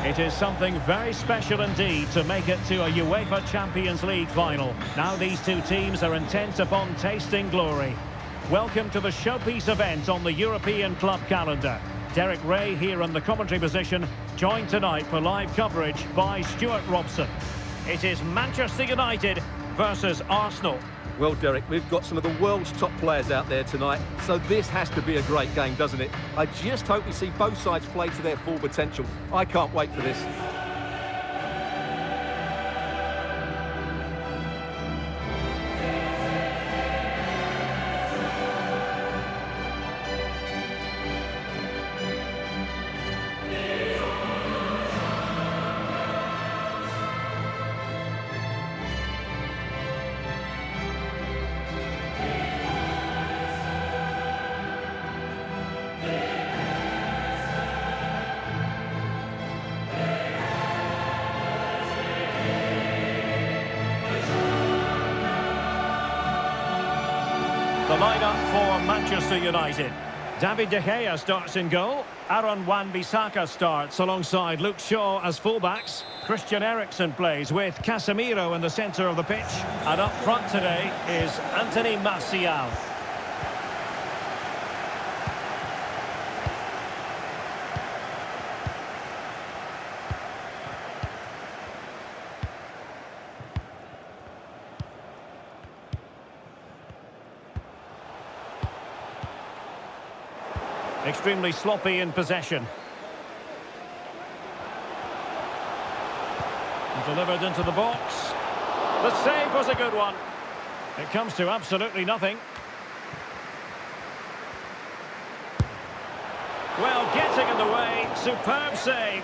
It is something very special indeed to make it to a UEFA Champions League final. Now these two teams are intent upon tasting glory. Welcome to the showpiece event on the European club calendar. Derek Ray here in the commentary position, joined tonight for live coverage by Stuart Robson. It is Manchester United versus Arsenal. Well, Derek, we've got some of the world's top players out there tonight, so this has to be a great game, doesn't it? I just hope we see both sides play to their full potential. I can't wait for this. The lineup for Manchester United. David De Gea starts in goal. Aaron Wan-Bissaka starts alongside Luke Shaw as fullbacks. Christian Eriksen plays with Casemiro in the centre of the pitch. And up front today is Anthony Martial. Extremely sloppy in possession. Delivered into the box. The save was a good one. It comes to absolutely nothing. Well, getting in the way. Superb save.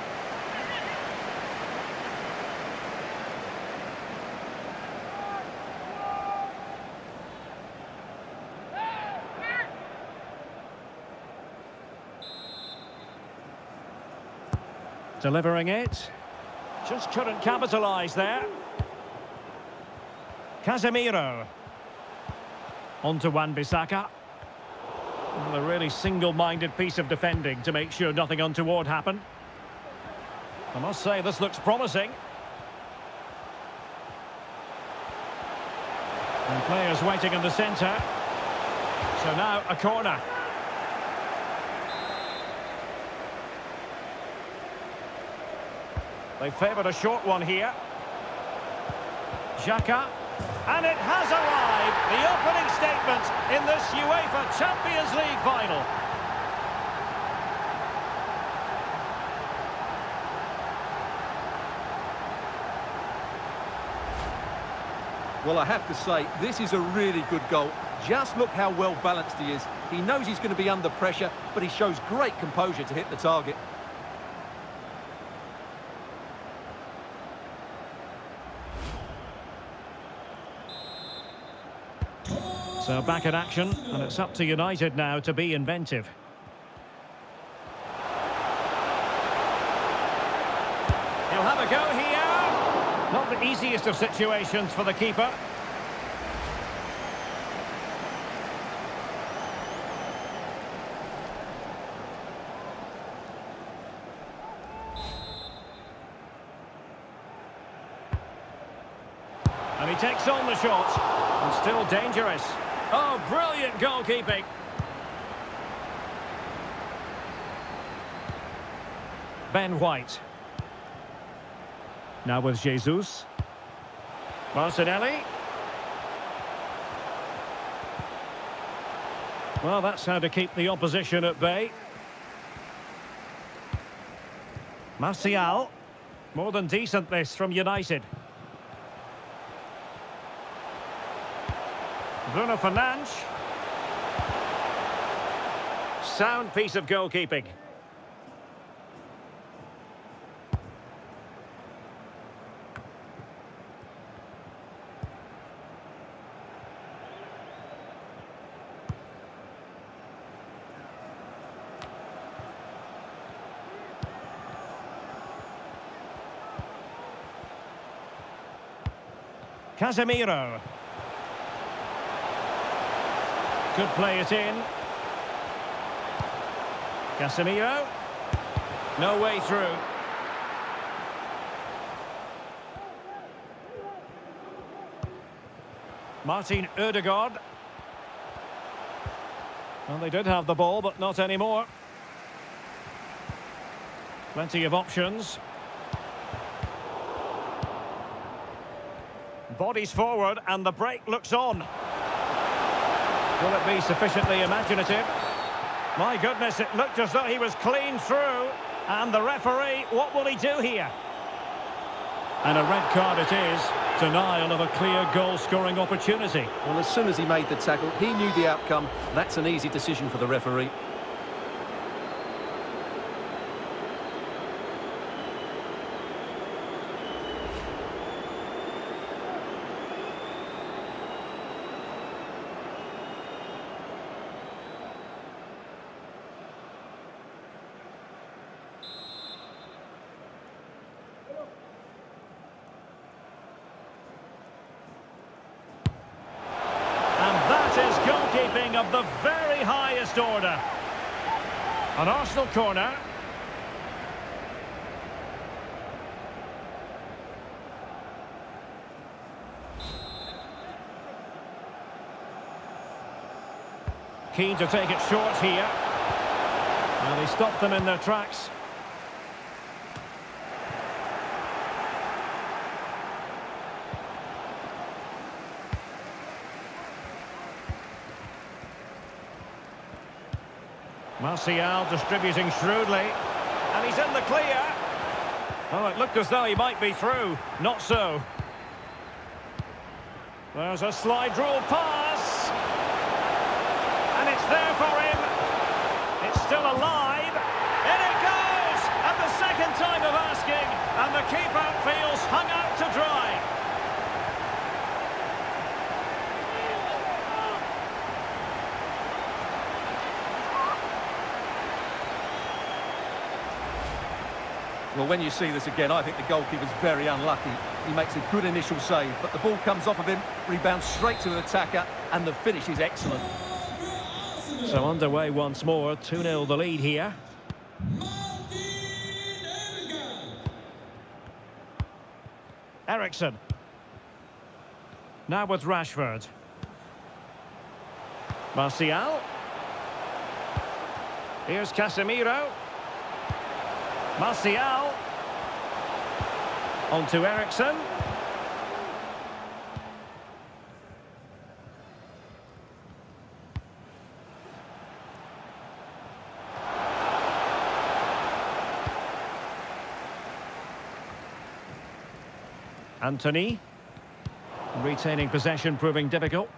Delivering it. Just couldn't capitalise there. Casemiro. On to Wan-Bissaka. A really single-minded piece of defending to make sure nothing untoward happened. I must say, this looks promising. And players waiting in the centre. So now a corner. They favoured a short one here. Xhaka. And it has arrived. The opening statement in this UEFA Champions League final. Well, I have to say, this is a really good goal. Just look how well balanced he is. He knows he's going to be under pressure, but he shows great composure to hit the target. So back in action, and it's up to United now to be inventive. He'll have a go here. Not the easiest of situations for the keeper. And he takes on the shot. And still dangerous. Oh, brilliant goalkeeping. Ben White. Now with Jesus. Martinelli. Well, that's how to keep the opposition at bay. Martial. More than decent this from United. Bruno Fernandes. Sound piece of goalkeeping. Casemiro. Could play it in. Casemiro. No way through. Martin Ødegaard. Well, they did have the ball, but not anymore. Plenty of options. Bodies forward, and the break looks on. Will it be sufficiently imaginative? My goodness, it looked as though he was clean through. And the referee, what will he do here? And a red card it is. Denial of a clear goal-scoring opportunity. Well, as soon as he made the tackle, he knew the outcome. That's an easy decision for the referee. Is goalkeeping of the very highest order. An Arsenal corner. Keen to take it short here. And he stopped them in their tracks. Martial distributing shrewdly, and he's in the clear. Oh, it looked as though he might be through. Not so. There's a slide rule pass, and it's there for him. It's still alive. In it goes, and the second time of asking, and the keeper feels hung out to dry. Well, when you see this again, I think the goalkeeper's very unlucky. He makes a good initial save, but the ball comes off of him, rebounds straight to the attacker, and the finish is excellent. So underway once more, 2-0 the lead here. Eriksson. Now with Rashford. Martial. Here's Casemiro. Martial. On to Eriksson. Anthony. Retaining possession proving difficult.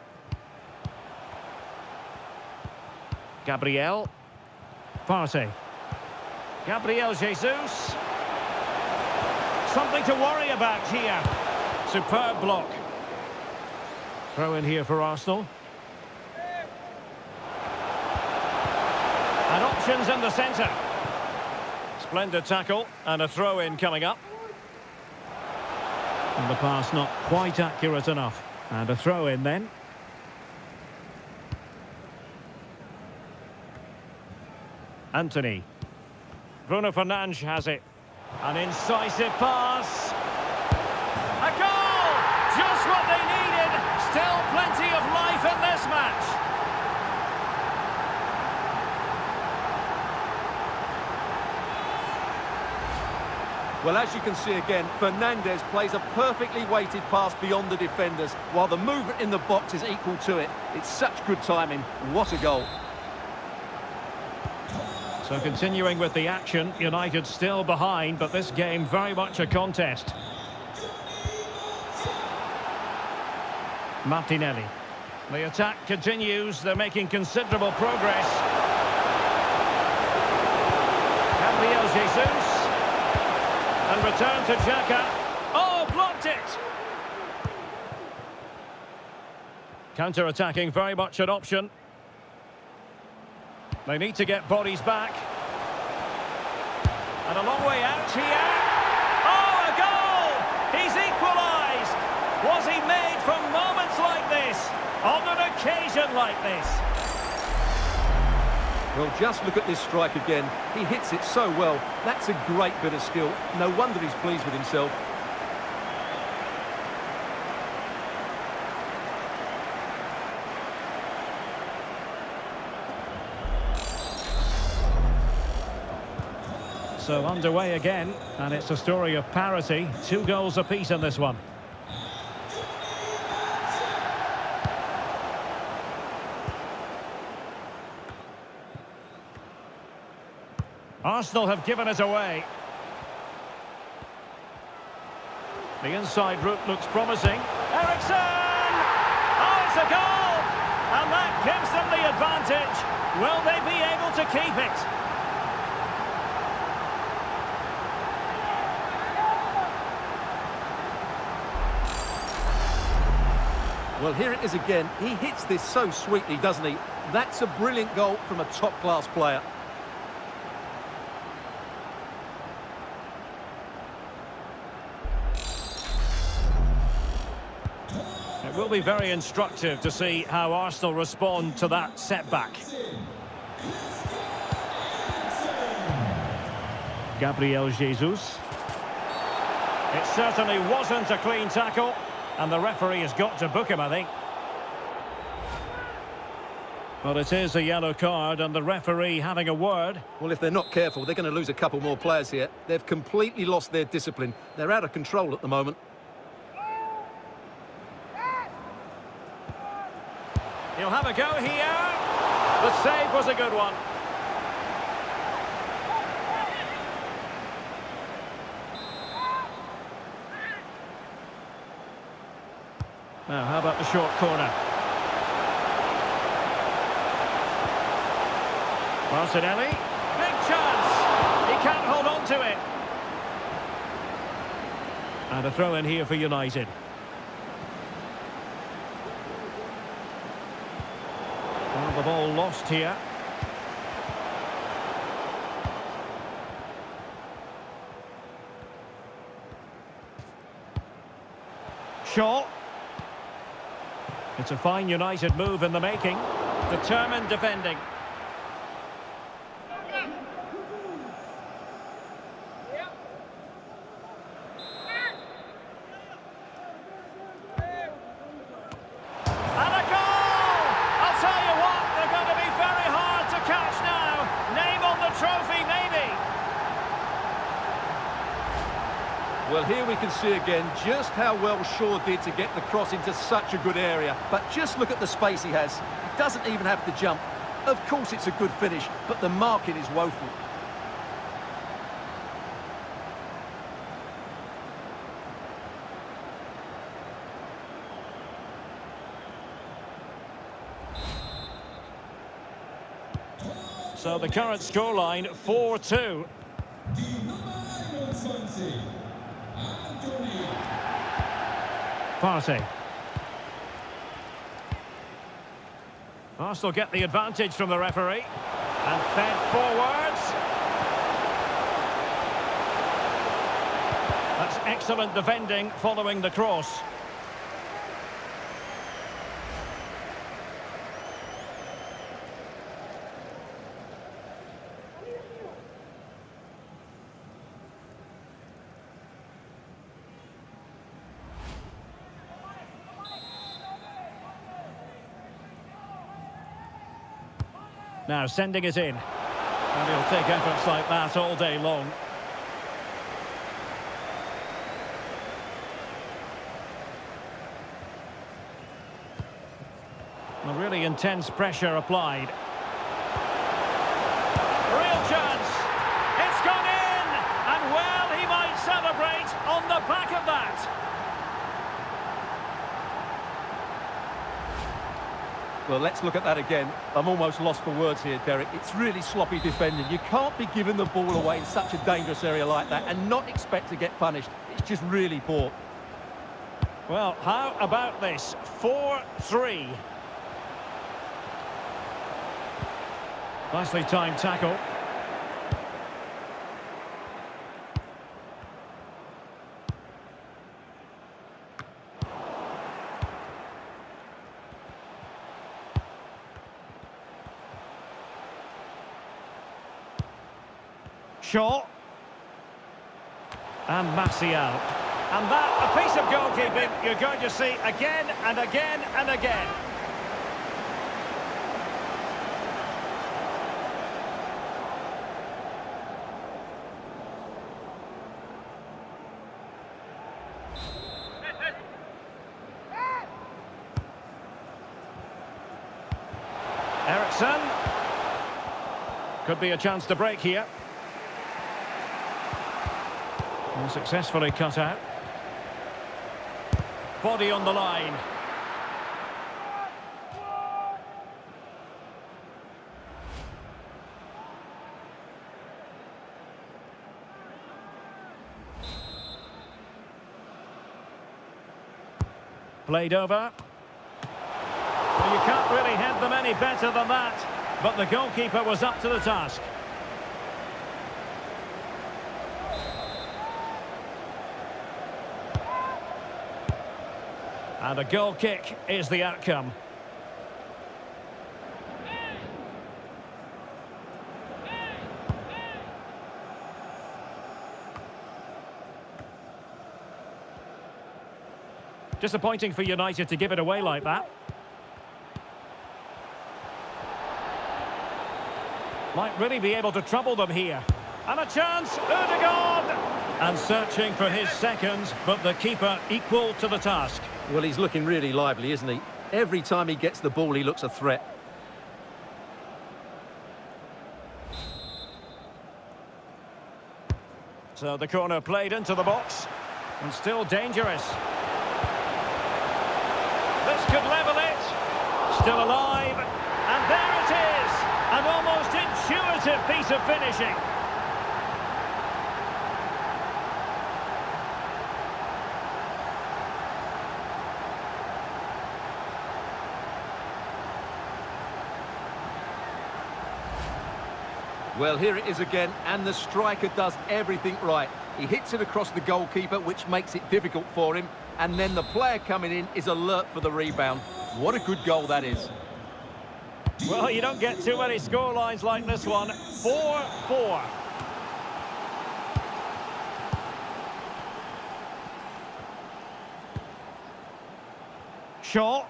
Gabriel. Partey. Gabriel Jesus. Something to worry about here. Superb block. Throw in here for Arsenal. And options in the centre. Splendid tackle and a throw in coming up. And the pass not quite accurate enough. And a throw in then. Anthony. Bruno Fernandes has it. An incisive pass. A goal! Just what they needed. Still plenty of life in this match. Well, as you can see again, Fernandes plays a perfectly weighted pass beyond the defenders, while the movement in the box is equal to it. It's such good timing. What a goal. So continuing with the action, United still behind, but this game very much a contest. Martinelli. The attack continues, they're making considerable progress. Gabriel Jesus. And return to Xhaka. Oh, blocked it! Counter-attacking, very much an option. They need to get bodies back. And a long way out here. Oh, a goal! He's equalised! Was he made from moments like this? On an occasion like this? Well, just look at this strike again. He hits it so well. That's a great bit of skill. No wonder he's pleased with himself. So underway again, and it's a story of parity. 2 goals apiece in this one. Arsenal have given it away. The inside route looks promising. Eriksen! Oh, it's a goal! And that gives them the advantage. Will they be able to keep it? Well, here it is again. He hits this so sweetly, doesn't he? That's a brilliant goal from a top-class player. It will be very instructive to see how Arsenal respond to that setback. Gabriel Jesus. It certainly wasn't a clean tackle, and the referee has got to book him, I think. Well, it is a yellow card, and the referee having a word. Well, if they're not careful, they're going to lose a couple more players here. They've completely lost their discipline. They're out of control at the moment. He'll have a go here. The save was a good one. Now, how about the short corner? Martinelli, big chance. He can't hold on to it. And a throw in here for United. Well, the ball lost here. Shaw. It's a fine United move in the making. Determined defending. And a goal! I'll tell you what, they're going to be very hard to catch now. Name on the trophy, maybe. Well, here we can see again just how well Shaw did to get the cross into such a good area. But just look at the space he has. He doesn't even have to jump. Of course it's a good finish, but the marking is woeful. So the current scoreline, 4-2. Partey. Arsenal get the advantage from the referee. And fed forwards. That's excellent defending following the cross. Now sending it in. And he'll take efforts like that all day long. A really intense pressure applied. Real chance. It's gone in. And well, he might celebrate on the back of that. Well, let's look at that again. I'm almost lost for words here, Derek. It's really sloppy defending. You can't be giving the ball away in such a dangerous area like that and not expect to get punished. It's just really poor. Well, how about this? 4-3. Nicely timed tackle. Shaw. And Martial. And that, a piece of goalkeeping you're going to see again and again and again. Eriksen. Could be a chance to break here. And successfully cut out. Body on the line. Played over. Well, you can't really head them any better than that. But the goalkeeper was up to the task. And a goal kick is the outcome. Disappointing for United to give it away like that. Might really be able to trouble them here. And a chance, Ødegaard! And searching for his second, but the keeper equal to the task. Well, he's looking really lively, isn't he? Every time he gets the ball, he looks a threat. So the corner played into the box. And still dangerous. This could level it. Still alive. And there it is. An almost intuitive piece of finishing. Well, here it is again, and the striker does everything right. He hits it across the goalkeeper, which makes it difficult for him, and then the player coming in is alert for the rebound. What a good goal that is. Well, you don't get too many score lines like this one. 4-4. Shaw.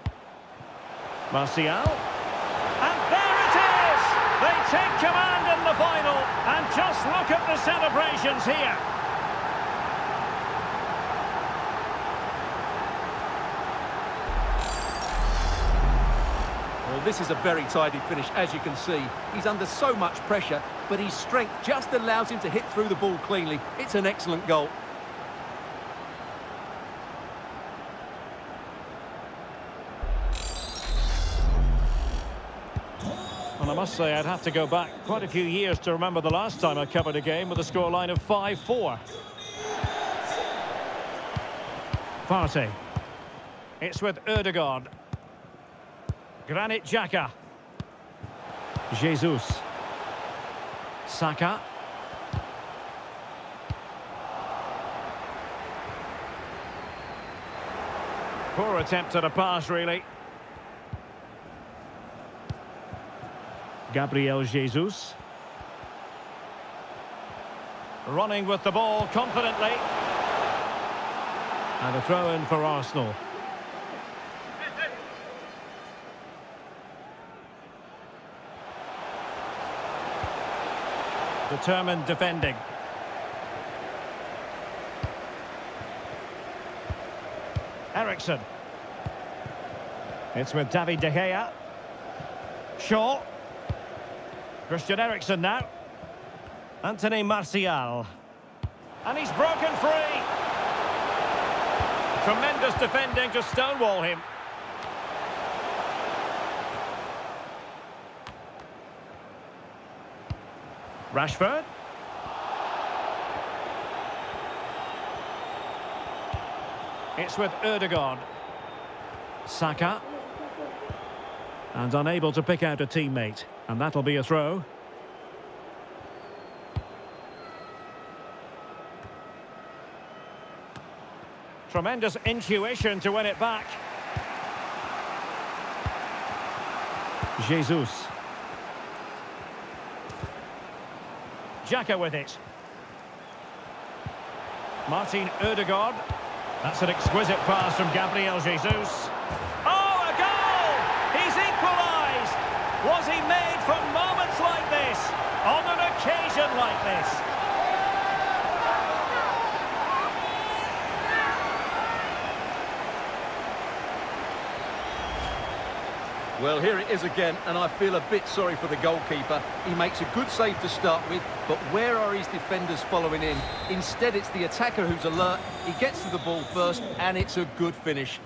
Martial. And there it is! They take command in the final. And just look at the celebrations here. Well, this is a very tidy finish, as you can see. He's under so much pressure, but his strength just allows him to hit through the ball cleanly. It's an excellent goal. And I must say, I'd have to go back quite a few years to remember the last time I covered a game with a scoreline of 5-4. Partey. It's with Ødegaard. Granit Xhaka. Jesus. Saka. Poor attempt at a pass, really. Gabriel Jesus. Running with the ball confidently. And a throw-in for Arsenal. Determined defending. Eriksen. It's with David De Gea. Shaw. Christian Eriksen now. Anthony Martial. And he's broken free. Tremendous defending to stonewall him. Rashford. It's with Ødegaard. Saka. And unable to pick out a teammate. And that'll be a throw. Tremendous intuition to win it back. Jesus. Xhaka with it. Martin Ødegaard. That's an exquisite pass from Gabriel Jesus. Oh, a goal! He's equalised! Was he made for moments like this? On an occasion like this? Well, here it is again, and I feel a bit sorry for the goalkeeper. He makes a good save to start with, but where are his defenders following in? Instead, it's the attacker who's alert. He gets to the ball first, and it's a good finish.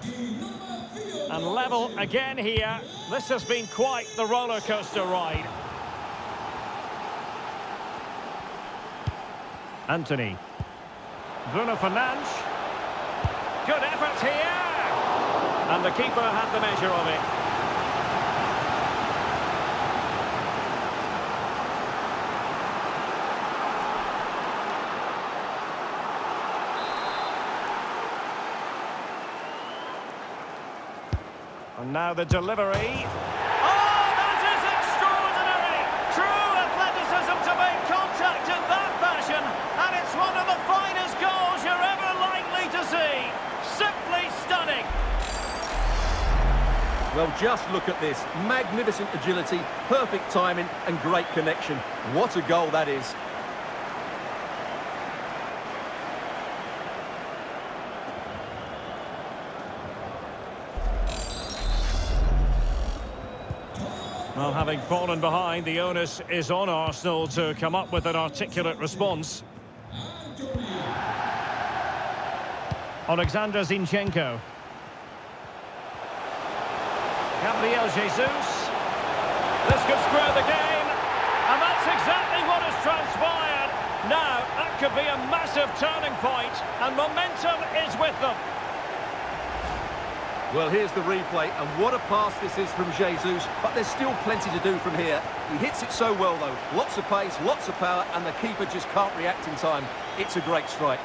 And level again here. This has been quite the roller coaster ride. Anthony. Bruno Fernandes. Good effort here. And the keeper had the measure of it. And now the delivery. Oh, that is extraordinary! True athleticism to make contact in that fashion, and it's one of the finest goals you're ever likely to see. Simply stunning. Well, just look at this. Magnificent agility, perfect timing, and great connection. What a goal that is. Well, having fallen behind, the onus is on Arsenal to come up with an articulate response. Alexander Zinchenko. Gabriel Jesus. This could square the game. And that's exactly what has transpired. Now, that could be a massive turning point, and momentum is with them. Well, here's the replay, and what a pass this is from Jesus, but there's still plenty to do from here. He hits it so well, though. Lots of pace, lots of power, and the keeper just can't react in time. It's a great strike.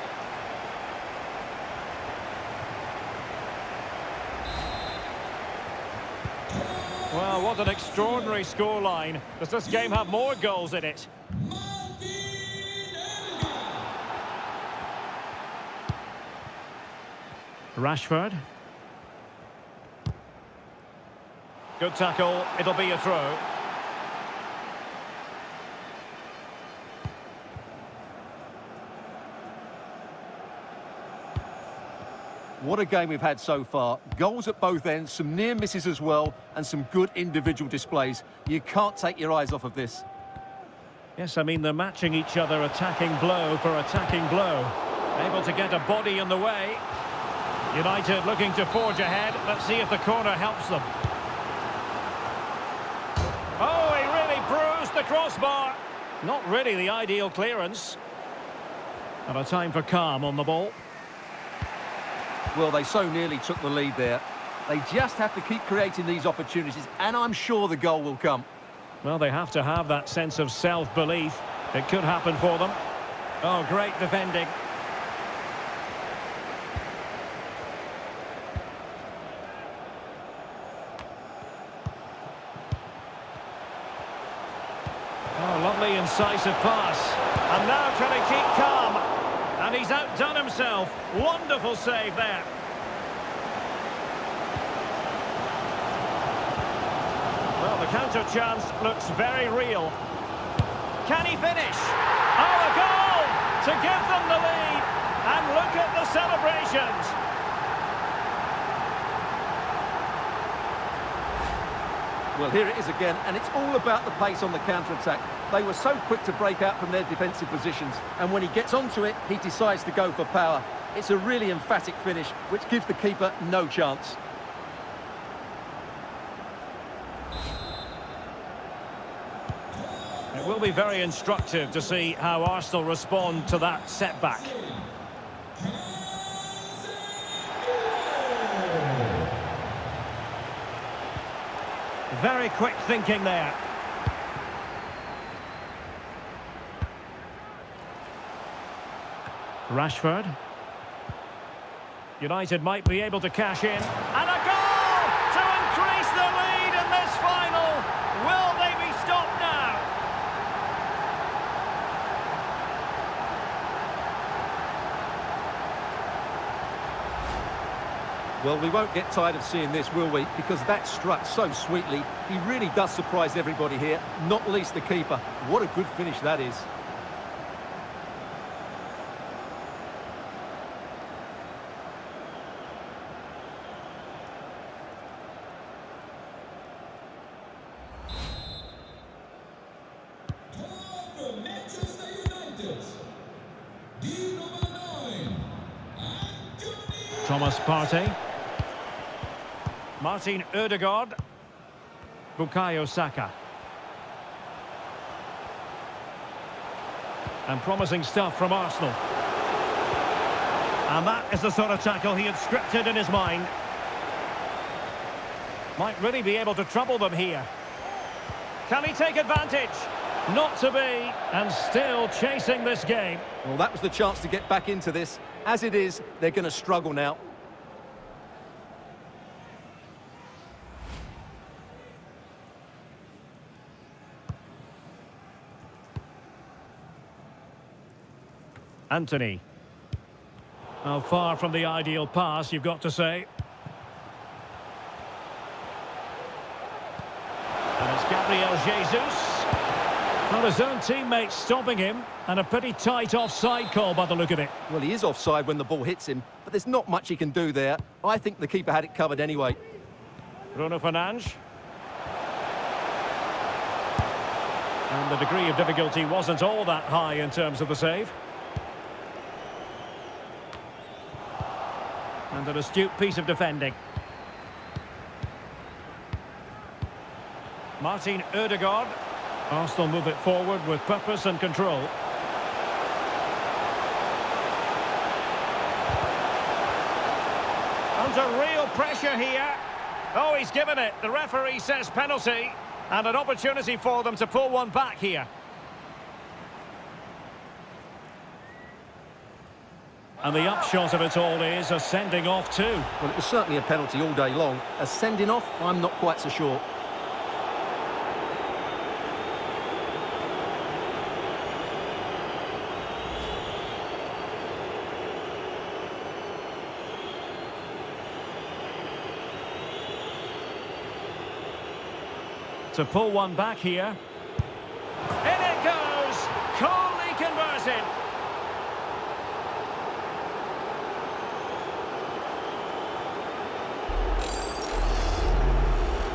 Well, what an extraordinary scoreline. Does this game have more goals in it? Rashford. Good tackle, it'll be a throw. What a game we've had so far. Goals at both ends, some near misses as well, and some good individual displays. You can't take your eyes off of this. Yes, I mean, they're matching each other, attacking blow for attacking blow. Able to get a body in the way. United looking to forge ahead. Let's see if the corner helps them. Oh, he really bruised the crossbar. Not really the ideal clearance. And a time for calm on the ball. Well, they so nearly took the lead there. They just have to keep creating these opportunities, and I'm sure the goal will come. Well, they have to have that sense of self-belief. It could happen for them. Oh, great defending. Oh, lovely incisive pass. And now can he keep calm? And he's outdone himself. Wonderful save there. Well, the counter chance looks very real. Can he finish? Oh, a goal to give them the lead. And look at the celebrations. Well, here it is again, and it's all about the pace on the counter-attack. They were so quick to break out from their defensive positions, and when he gets onto it, he decides to go for power. It's a really emphatic finish, which gives the keeper no chance. It will be very instructive to see how Arsenal respond to that setback. Very quick thinking there. Rashford. United might be able to cash in. And a goal to increase the lead in this final. Will they be stopped now? Well, we won't get tired of seeing this, will we? Because that struck so sweetly. He really does surprise everybody here, not least the keeper. What a good finish that is. Thomas Partey. Martin Ødegaard. Bukayo Saka. And promising stuff from Arsenal. And that is the sort of tackle he had scripted in his mind. Might really be able to trouble them here. Can he take advantage? Not to be, and still chasing this game. Well, that was the chance to get back into this. As it is, they're going to struggle now. Anthony. Oh, far from the ideal pass, you've got to say. And it's Gabriel Jesus. Well, his own teammates stopping him, and a pretty tight offside call by the look of it. Well, he is offside when the ball hits him, but there's not much he can do there. I think the keeper had it covered anyway. Bruno Fernandes. And the degree of difficulty wasn't all that high in terms of the save. And an astute piece of defending. Martin Ødegaard. Arsenal move it forward with purpose and control. Under real pressure here. Oh, he's given it. The referee says penalty. And an opportunity for them to pull one back here. And the upshot of it all is a sending off too. Well, it was certainly a penalty all day long. A sending off, I'm not quite so sure. To pull one back here. In it goes! Coolly converted.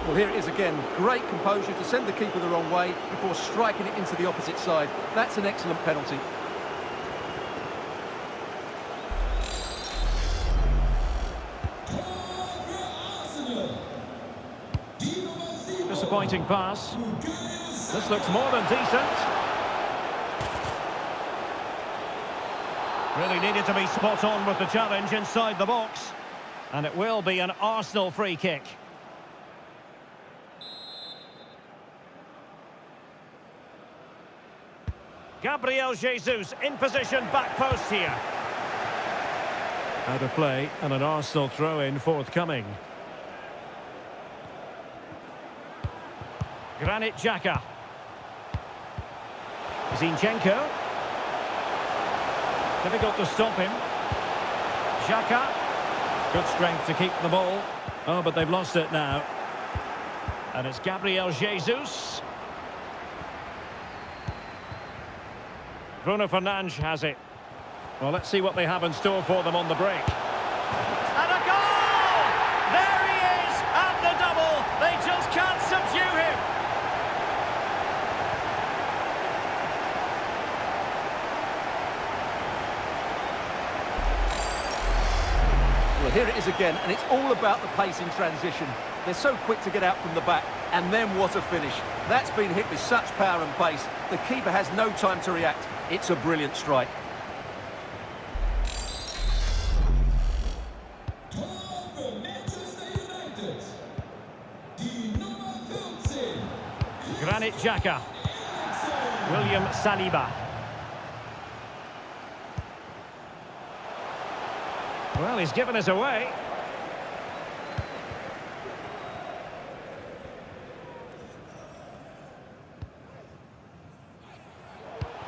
Well, here it is again. Great composure to send the keeper the wrong way before striking it into the opposite side. That's an excellent penalty. Disappointing pass. This looks more than decent. Really needed to be spot on with the challenge inside the box. And it will be an Arsenal free kick. Gabriel Jesus in position, back post here. Out of play, and an Arsenal throw-in forthcoming. Granit Xhaka. Zinchenko. Difficult to stop him. Xhaka. Good strength to keep the ball. Oh, but they've lost it now. And it's Gabriel Jesus. Bruno Fernandes has it. Well, let's see what they have in store for them on the break. And a goal! There he is at the double. They just can't subdue him. Well, here it is again, and it's all about the pace in transition. They're so quick to get out from the back, and then what a finish. That's been hit with such power and pace. The keeper has no time to react. It's a brilliant strike. Granit Xhaka. William Saliba. Well, he's given us away.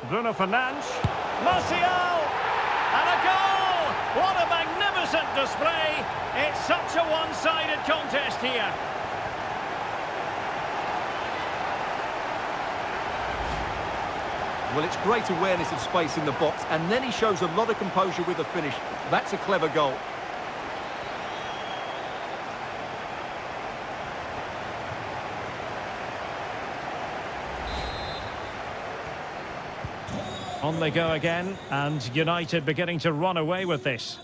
Bruno Fernandes. Martial! And a goal! What a magnificent display! It's such a one-sided contest here. Well, it's great awareness of space in the box, and then he shows a lot of composure with the finish. That's a clever goal. On they go again, and United beginning to run away with this.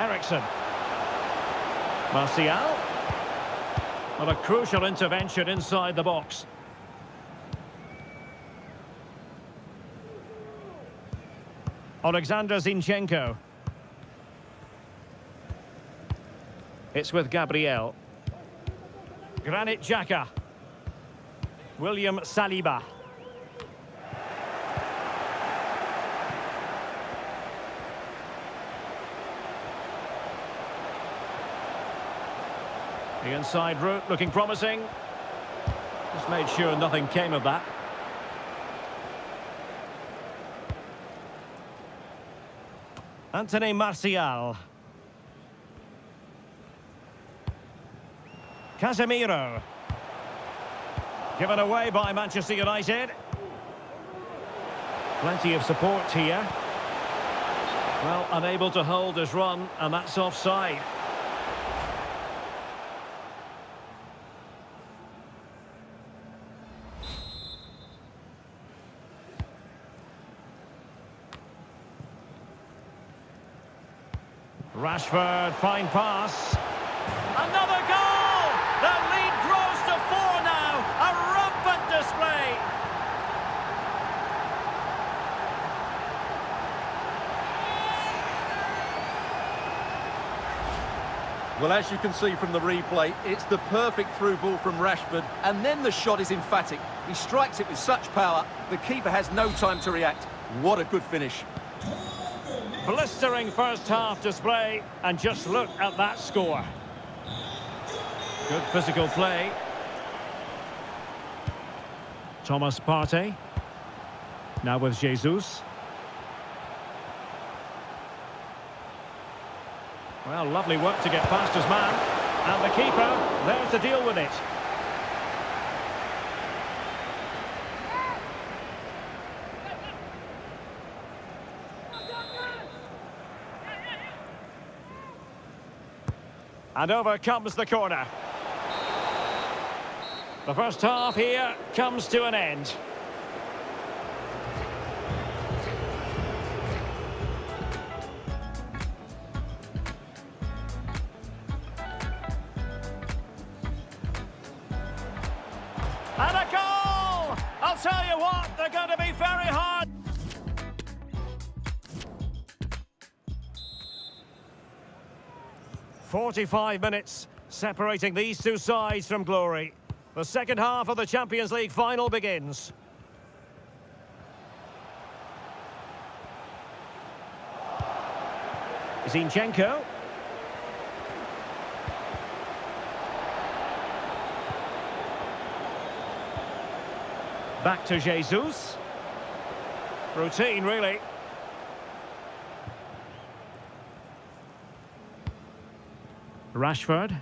Ericsson. Martial. Well, a crucial intervention inside the box. Alexander Zinchenko. It's with Gabriel. Granit Xhaka. William Saliba. The inside route looking promising. Just made sure nothing came of that. Anthony Martial. Casemiro. Given away by Manchester United. Plenty of support here. Well, unable to hold his run, and that's offside. Rashford, fine pass. Another goal! The lead grows to 4 now. A rampant display. Well, as you can see from the replay, it's the perfect through ball from Rashford, and then the shot is emphatic. He strikes it with such power, the keeper has no time to react. What a good finish. Blistering first half display, and just look at that score. Good physical play. Thomas Partey. Now with Jesus. Well, lovely work to get past his man. And the keeper there to deal with it. And over comes the corner. The first half here comes to an end. And a goal! I'll tell you what, they're going to be very hard. "45 minutes separating these two sides from glory. The second half of the Champions League final begins. Zinchenko. Back to Jesus. Routine, really. Rashford.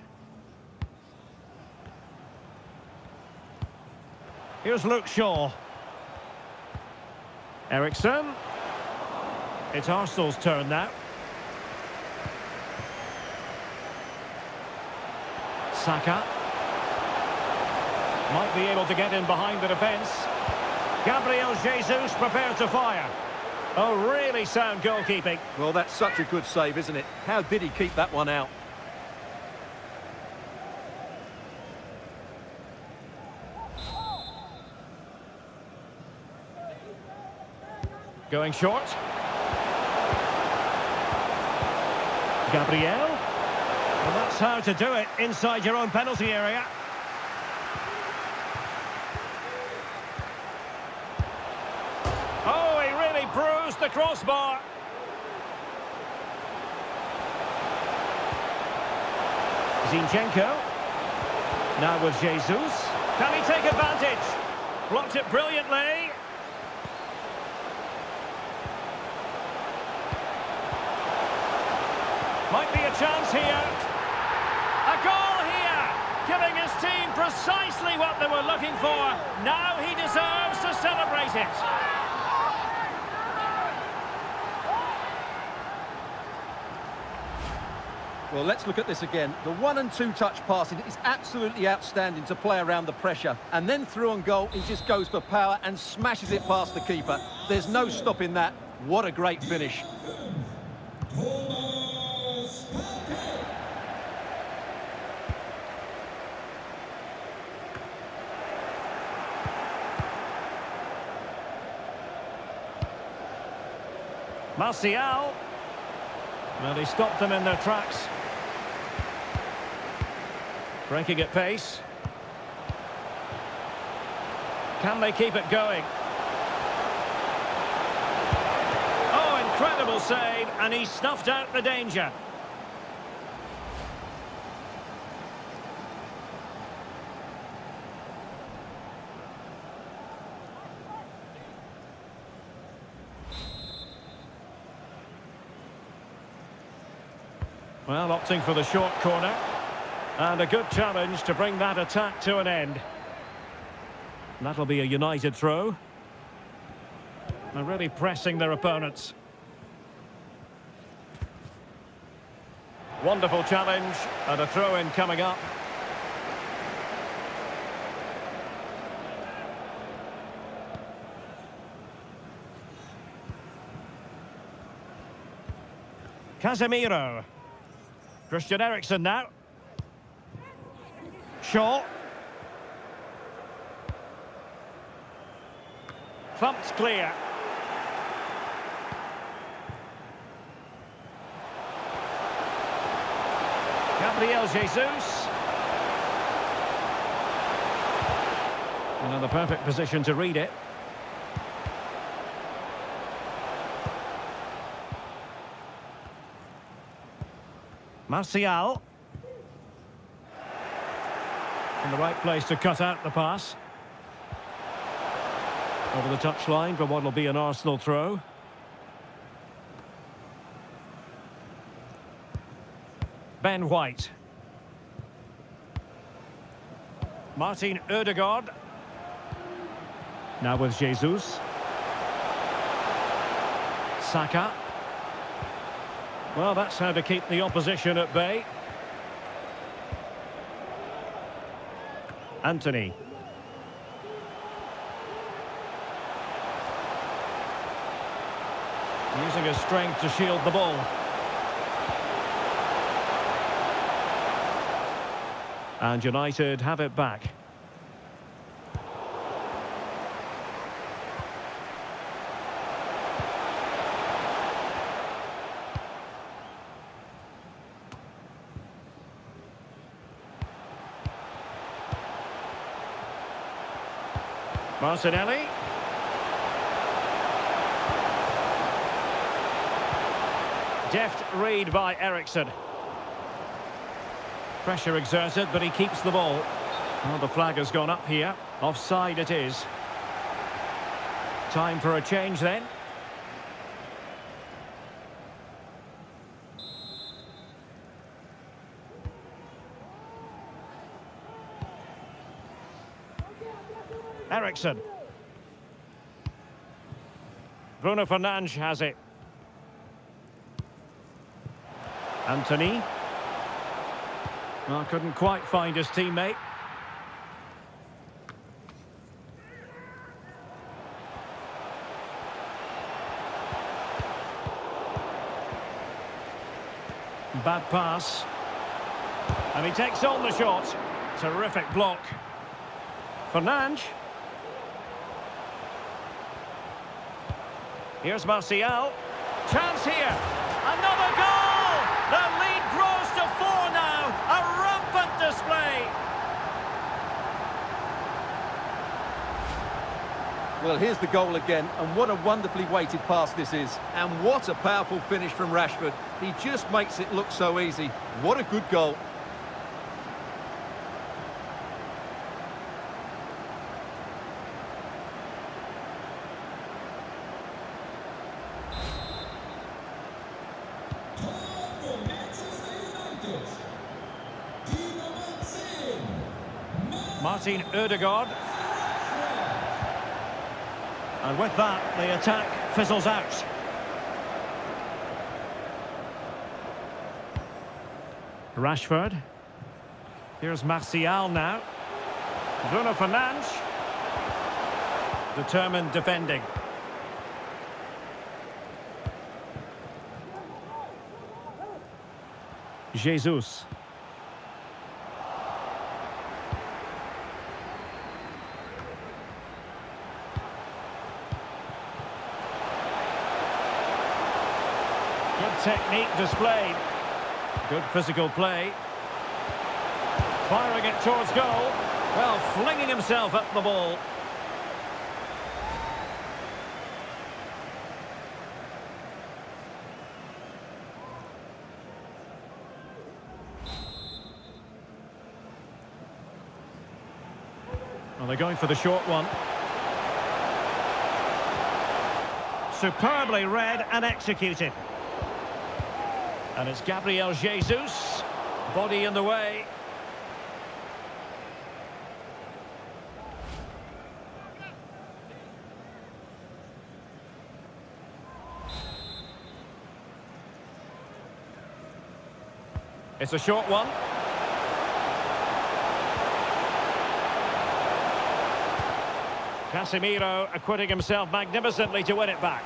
Here's Luke Shaw. Ericsson. It's Arsenal's turn now. Saka. Might be able to get in behind the defence. Gabriel Jesus prepared to fire. Oh, really sound goalkeeping. Well, that's such a good save, isn't it? How did he keep that one out? Going short. Gabriel. Well, that's how to do it inside your own penalty area. Oh, he really bruised the crossbar. Zinchenko. Now with Jesus. Can he take advantage? Blocked it brilliantly. Might be a chance here. A goal here, giving his team precisely what they were looking for. Now he deserves to celebrate it. Well, let's look at this again. The 1- and 2-touch passing is absolutely outstanding to play around the pressure. And then through on goal, he just goes for power and smashes it past the keeper. There's no stopping that. What a great finish. Martial. Well, he stopped them in their tracks. Breaking at pace. Can they keep it going? Oh, incredible save, and he snuffed out the danger. Well, opting for the short corner. And a good challenge to bring that attack to an end. That'll be a United throw. They're really pressing their opponents. Wonderful challenge, and a throw-in coming up. Casemiro. Christian Eriksen now. Shaw. Thumped clear. Gabriel Jesus. Another perfect position to read it. Martial. In the right place to cut out the pass. Over the touchline for what will be an Arsenal throw. Ben White. Martin Ødegaard. Now with Jesus. Saka. Well, that's how to keep the opposition at bay. Anthony. Using his strength to shield the ball. And United have it back. Martinelli. Deft read by Eriksen. Pressure exerted, but he keeps the ball. Well, the flag has gone up here. Offside it is. Time for a change then. Eriksen. Bruno Fernandes has it. Anthony. Well, couldn't quite find his teammate. Bad pass. And he takes on the shot. Terrific block. Fernandes. Here's Martial. Chance here. Another goal! The lead grows to 4 now. A rampant display. Well, here's the goal again, and what a wonderfully weighted pass this is. And what a powerful finish from Rashford. He just makes it look so easy. What a good goal. Martin Ødegaard. And with that, the attack fizzles out. Rashford. Here's Martial now. Bruno Fernandes. Determined defending. Jesus. technique displayed. Good physical play. Firing it towards goal. Well, flinging himself at the ball. Well, they're going for the short one. Superbly read and executed. And it's Gabriel Jesus. Body in the way. It's a short one. Casemiro acquitting himself magnificently to win it back.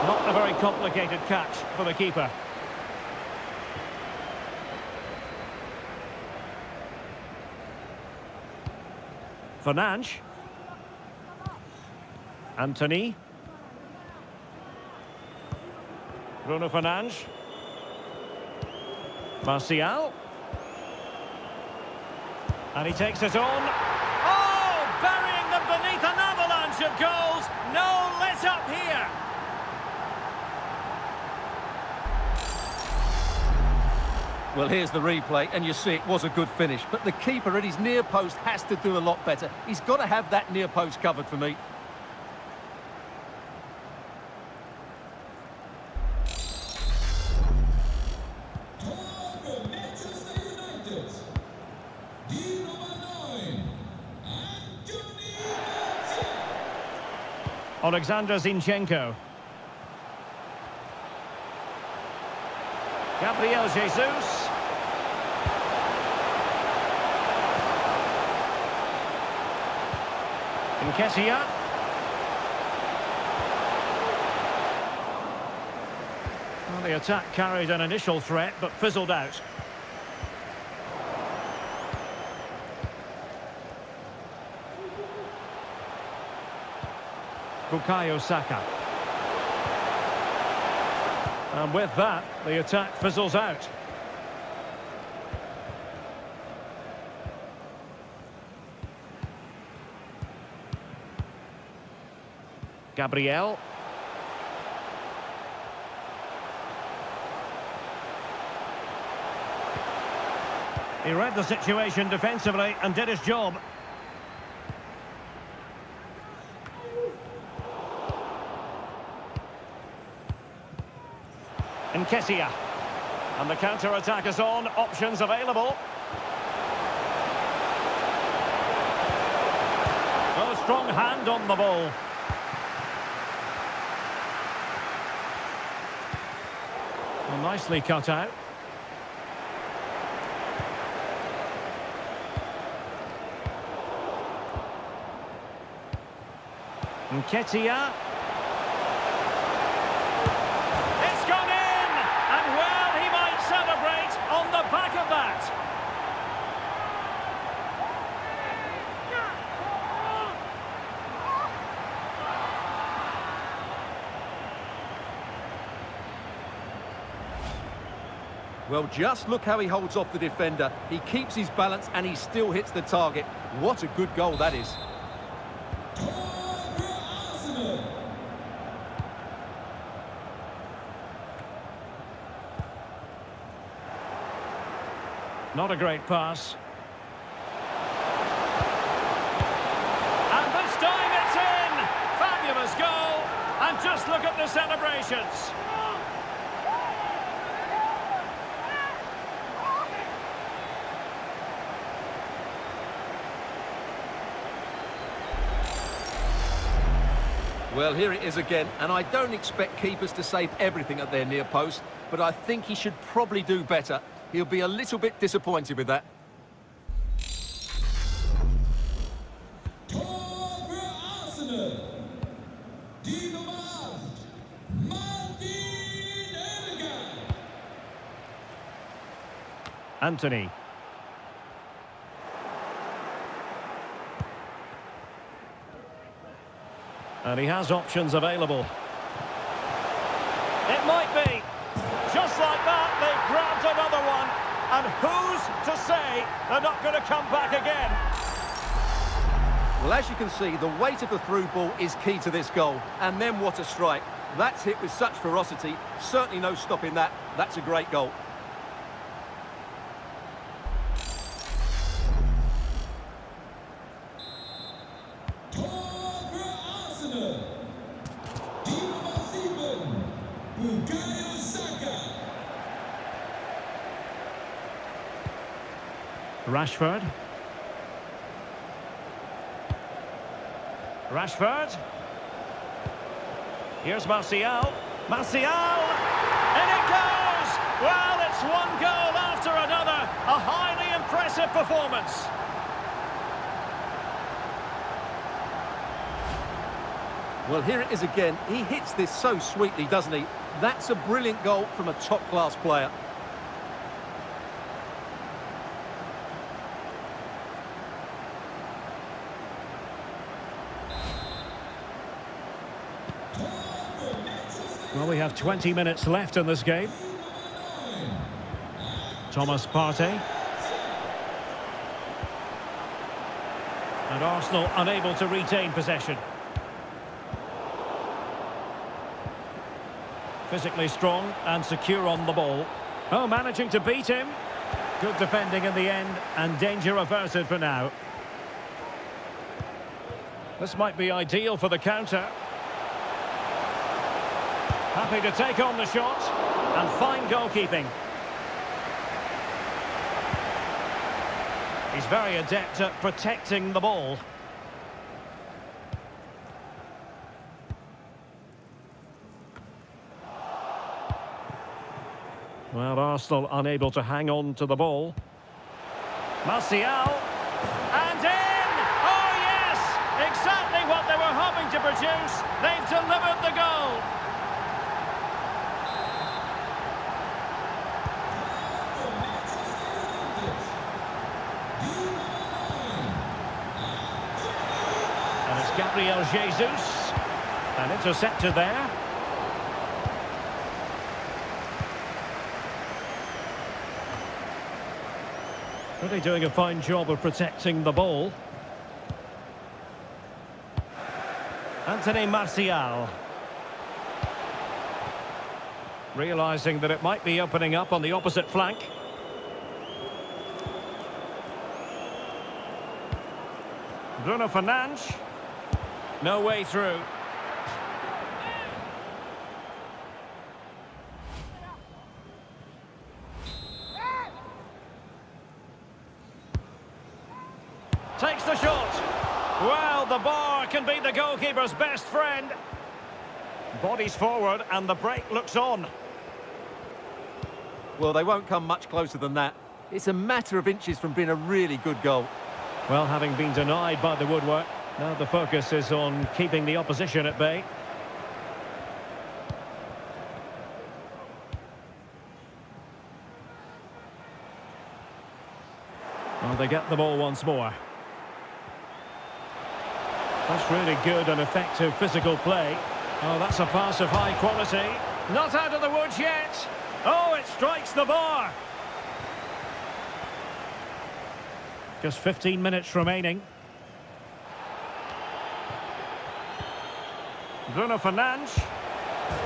Not a very complicated catch for the keeper. Fernandes. Anthony. Bruno Fernandes. Martial. And he takes it on. Oh, burying them beneath an avalanche of goals. No let up here. Well, here's the replay, and you see it was a good finish. But the keeper at his near post has to do a lot better. He's got to have that near post covered for me. Alexander Zinchenko. Gabriel Jesus. Nketiah. Well, the attack carried an initial threat, but fizzled out. Bukayo Saka. And with that, the attack fizzles out. Gabriel. He read the situation defensively and did his job. Nketiah. And the counter-attack is on. Options available. Oh, strong hand on the ball. Well, nicely cut out. Nketiah. It's gone in! And well, he might celebrate on the back of that. Well, just look how he holds off the defender. He keeps his balance and he still hits the target. What a good goal that is. Not a great pass. And this time it's in! Fabulous goal! And just look at the celebrations. Well, here it is again, and I don't expect keepers to save everything at their near post, but I think he should probably do better. He'll be a little bit disappointed with that. Anthony. And he has options available. It might be. Just like that, they've grabbed another one. And who's to say they're not going to come back again? Well, as you can see, the weight of the through ball is key to this goal. And then what a strike. That's hit with such ferocity. Certainly no stopping that. That's a great goal. Rashford. Rashford. Here's Martial. Martial! In it goes! Well, it's one goal after another. A highly impressive performance. Well, here it is again. He hits this so sweetly, doesn't he? That's a brilliant goal from a top-class player. Well, we have 20 minutes left in this game. Thomas Partey. And Arsenal unable to retain possession. Physically strong and secure on the ball. Oh, managing to beat him. Good defending in the end and danger averted for now. This might be ideal for the counter. Happy to take on the shot, and fine goalkeeping. He's very adept at protecting the ball. Well, Arsenal unable to hang on to the ball. Martial, and in! Oh yes! Exactly what they were hoping to produce. They've delivered the goal. Gabriel Jesus, and intercepted there. Really doing a fine job of protecting the ball. Anthony Martial. Realising that it might be opening up on the opposite flank. Bruno Fernandes. No way through. Takes the shot. Well, the bar can be the goalkeeper's best friend. Bodies forward and the break looks on. Well, they won't come much closer than that. It's a matter of inches from being a really good goal. Well, having been denied by the woodwork, now the focus is on keeping the opposition at bay. Well, they get the ball once more. That's really good and effective physical play. Oh, that's a pass of high quality. Not out of the woods yet. Oh, it strikes the bar. Just 15 minutes remaining. Bruno Fernandes.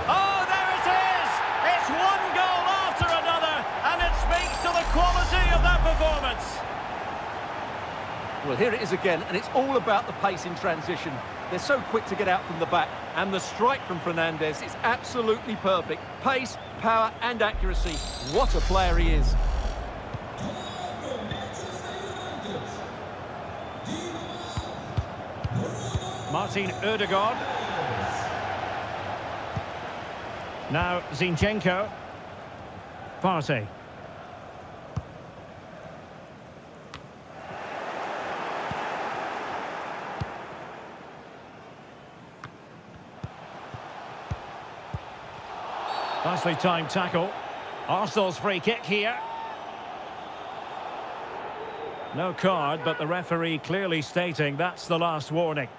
Oh, there it is! It's one goal after another, and it speaks to the quality of that performance. Well, here it is again, and it's all about the pace in transition. They're so quick to get out from the back, and the strike from Fernandes is absolutely perfect. Pace, power, and accuracy. What a player he is. Martin Ødegaard. Now Zinchenko. Partey. Nicely timed tackle. Arsenal's free kick here. No card, but the referee clearly stating that's the last warning.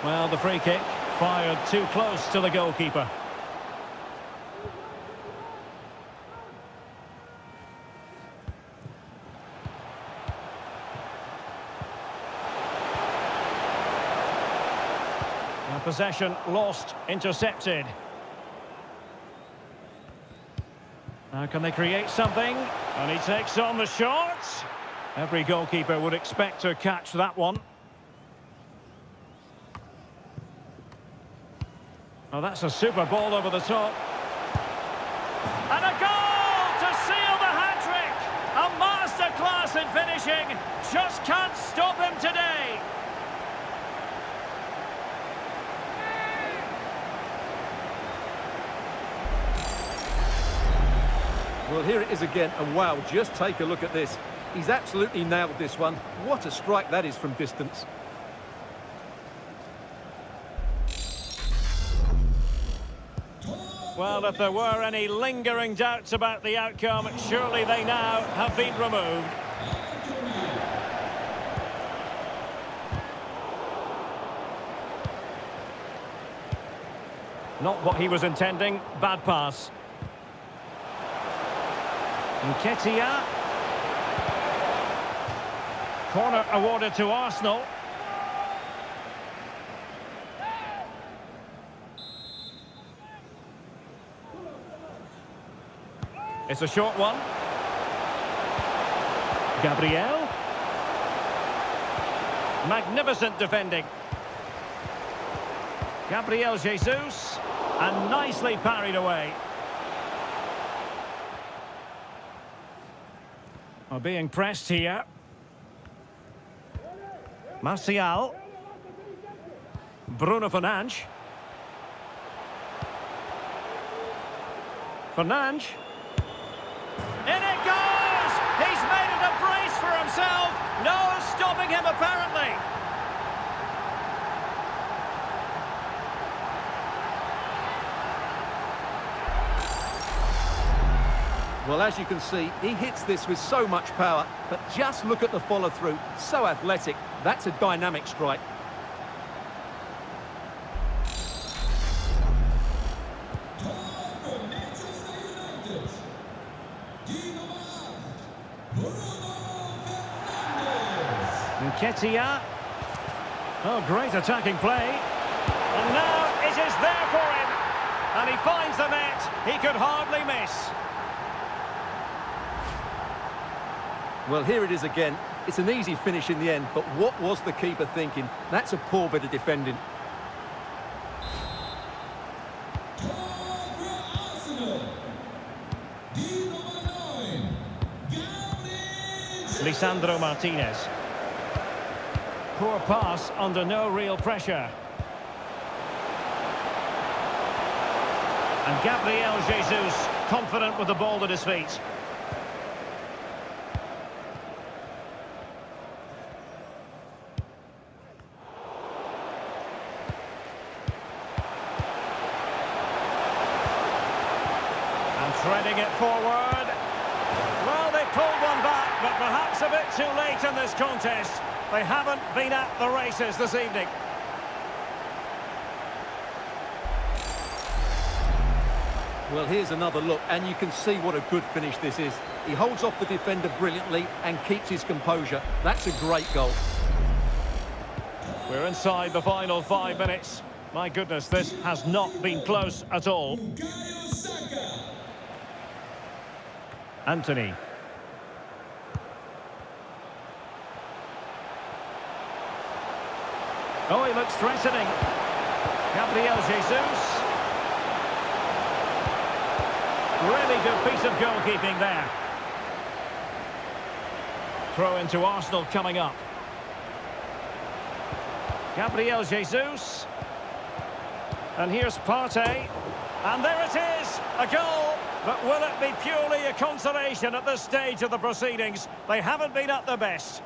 Well, the free kick fired too close to the goalkeeper. Now possession lost, intercepted. Now can they create something? And he takes on the shot. Every goalkeeper would expect to catch that one. Oh, that's a super ball over the top. And a goal to seal the hat-trick! A masterclass in finishing. Just can't stop him today. Well, here it is again, and wow, just take a look at this. He's absolutely nailed this one. What a strike that is from distance. Well, if there were any lingering doubts about the outcome, surely they now have been removed. Not what he was intending. Bad pass. Chia. Corner awarded to Arsenal. It's a short one. Gabriel. Magnificent defending. Gabriel Jesus. And nicely parried away. Are being pressed here. Martial. Bruno Fernandes. Fernandes. In it goes! He's made it a brace for himself. No stopping him, apparently. Well, as you can see, he hits this with so much power, but just look at the follow-through. So athletic. That's a dynamic strike. Chia. Oh, great attacking play. And now it is there for him. And he finds the net. He could hardly miss. Well, here it is again. It's an easy finish in the end, but what was the keeper thinking? That's a poor bit of defending. Lisandro Martinez. Poor pass under no real pressure. And Gabriel Jesus, confident with the ball at his feet. And threading it forward. Well, they pulled one back, but perhaps a bit too late in this contest. They haven't been at the races this evening. Well, here's another look, and you can see what a good finish this is. He holds off the defender brilliantly and keeps his composure. That's a great goal. We're inside the final 5 minutes. My goodness, this has not been close at all. Anthony. Oh, he looks threatening. Gabriel Jesus. Really good piece of goalkeeping there. Throw into Arsenal coming up. Gabriel Jesus. And here's Partey. And there it is, a goal. But will it be purely a consolation at this stage of the proceedings? They haven't been at their best.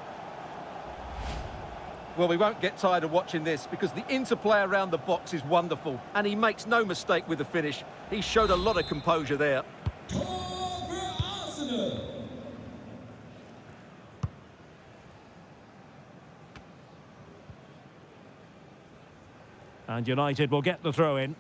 Well, we won't get tired of watching this because the interplay around the box is wonderful and he makes no mistake with the finish. He showed a lot of composure there. And United will get the throw in.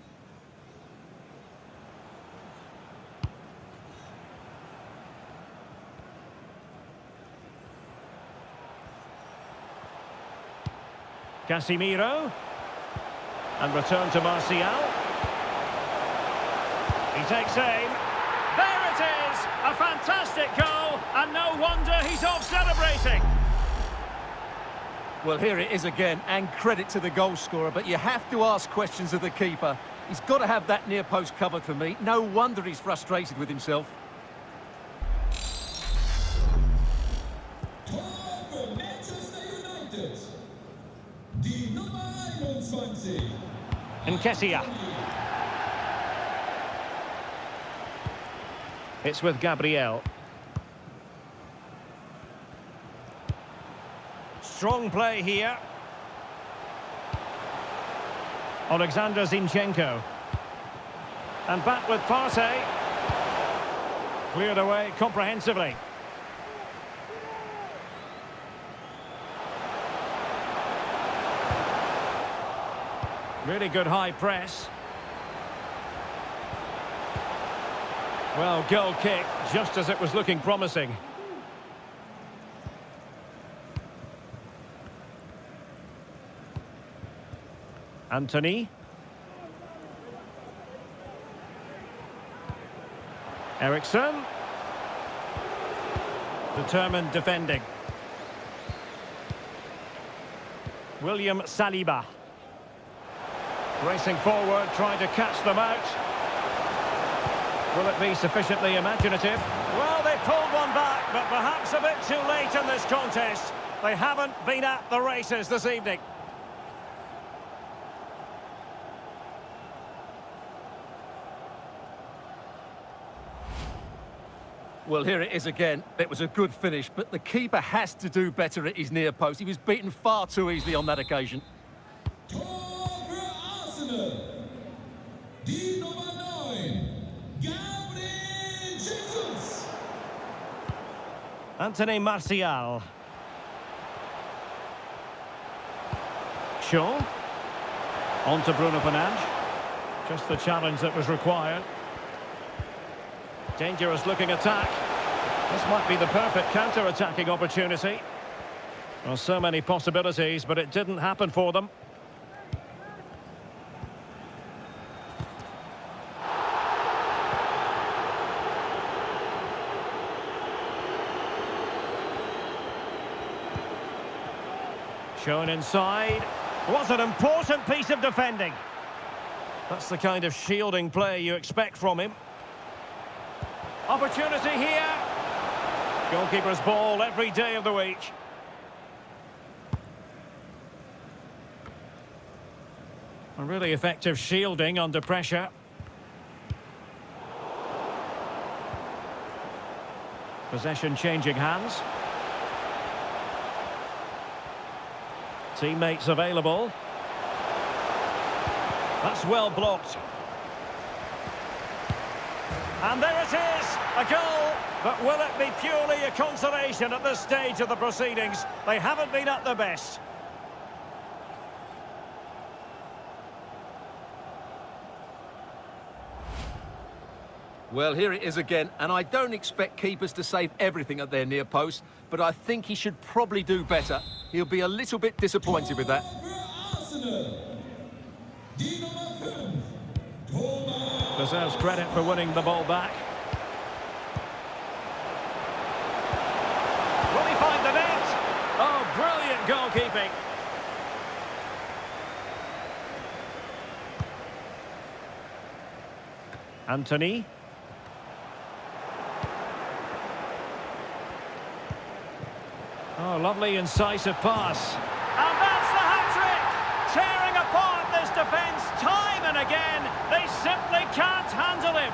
Casemiro. And return to Martial. He takes aim. There it is! A fantastic goal, and no wonder he's off celebrating. Well, here it is again, and credit to the goal scorer, but you have to ask questions of the keeper. He's got to have that near post covered for me. No wonder he's frustrated with himself. Nketiah. It's with Gabriel. Strong play here. Alexander Zinchenko. And back with Partey. Cleared away comprehensively. Really good high press. Well, goal kick, just as it was looking promising. Anthony. Ericsson. Determined defending. William Saliba. Racing forward, trying to catch them out. Will it be sufficiently imaginative? Well, they pulled one back, but perhaps a bit too late in this contest. They haven't been at the races this evening. Well, here it is again. It was a good finish, but the keeper has to do better at his near post. He was beaten far too easily on that occasion. Anthony Martial. Shaw. On to Bruno Fernandes. Just the challenge that was required. Dangerous looking attack. This might be the perfect counter-attacking opportunity. Well, so many possibilities, but it didn't happen for them. Shown inside. What an important piece of defending. That's the kind of shielding play you expect from him. Opportunity here. Goalkeeper's ball every day of the week. A really effective shielding under pressure. Possession changing hands. Teammates available. That's well blocked. And there it is, a goal. But will it be purely a consolation at this stage of the proceedings? They haven't been at their best. Well, here it is again, and I don't expect keepers to save everything at their near post, but I think he should probably do better. He'll be a little bit disappointed with that. Deserves credit for winning the ball back. Will he find the net? Oh, brilliant goalkeeping. Anthony. Oh, lovely incisive pass. And that's the hat-trick! Tearing apart this defence time and again. They simply can't handle him.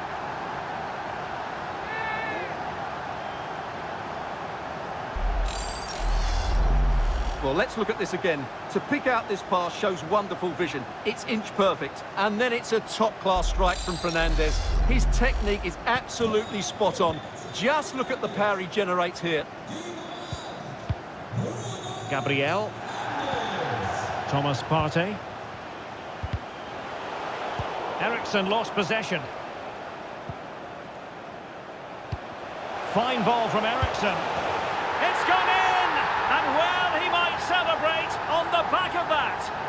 Well, let's look at this again. To pick out this pass shows wonderful vision. It's inch perfect. And then it's a top-class strike from Fernandes. His technique is absolutely spot on. Just look at the power he generates here. Gabriel. Thomas Partey. Ericsson lost possession. Fine ball from Ericsson. It's gone in! And well, he might celebrate on the back of that.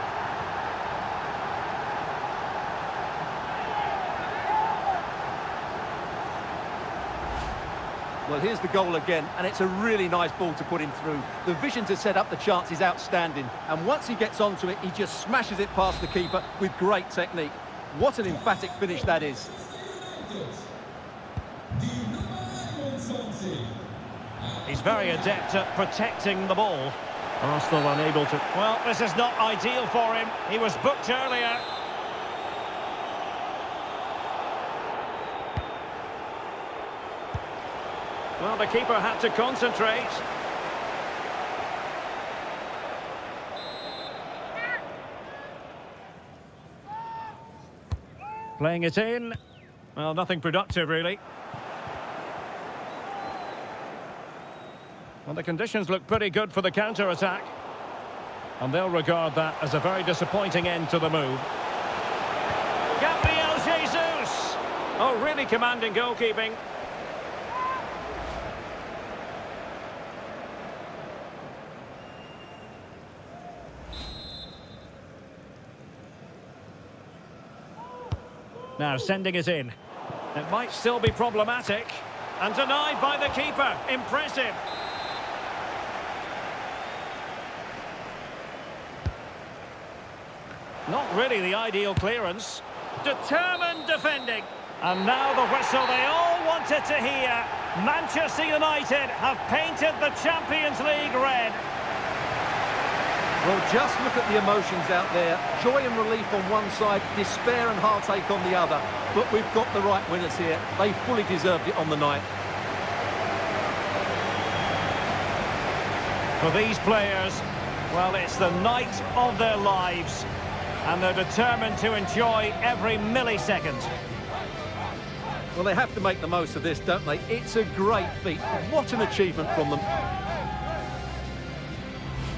Well, here's the goal again, and it's a really nice ball to put him through. The vision to set up the chance is outstanding, and once he gets onto it, he just smashes it past the keeper with great technique. What an emphatic finish that is. He's very adept at protecting the ball. Arsenal unable to... Well, this is not ideal for him. He was booked earlier. Well, the keeper had to concentrate. Playing it in. Well, nothing productive, really. Well, the conditions look pretty good for the counter-attack. And they'll regard that as a very disappointing end to the move. Gabriel Jesus! Oh, really commanding goalkeeping. Now sending it in. It might still be problematic. And denied by the keeper. Impressive. Not really the ideal clearance. Determined defending. And now the whistle they all wanted to hear. Manchester United have painted the Champions League red. Well, just look at the emotions out there. Joy and relief on one side, despair and heartache on the other. But we've got the right winners here. They fully deserved it on the night. For these players, well, it's the night of their lives. And they're determined to enjoy every millisecond. Well, they have to make the most of this, don't they? It's a great feat. What an achievement from them.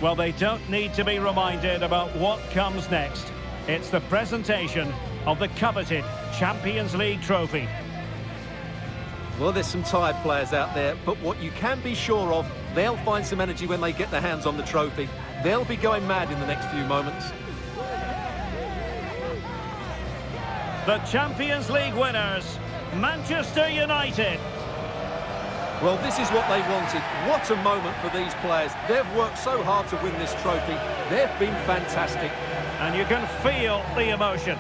Well, they don't need to be reminded about what comes next. It's the presentation of the coveted Champions League trophy. Well, there's some tired players out there, but what you can be sure of, they'll find some energy when they get their hands on the trophy. They'll be going mad in the next few moments. The Champions League winners, Manchester United. Well, this is what they wanted. What a moment for these players. They've worked so hard to win this trophy. They've been fantastic. And you can feel the emotion.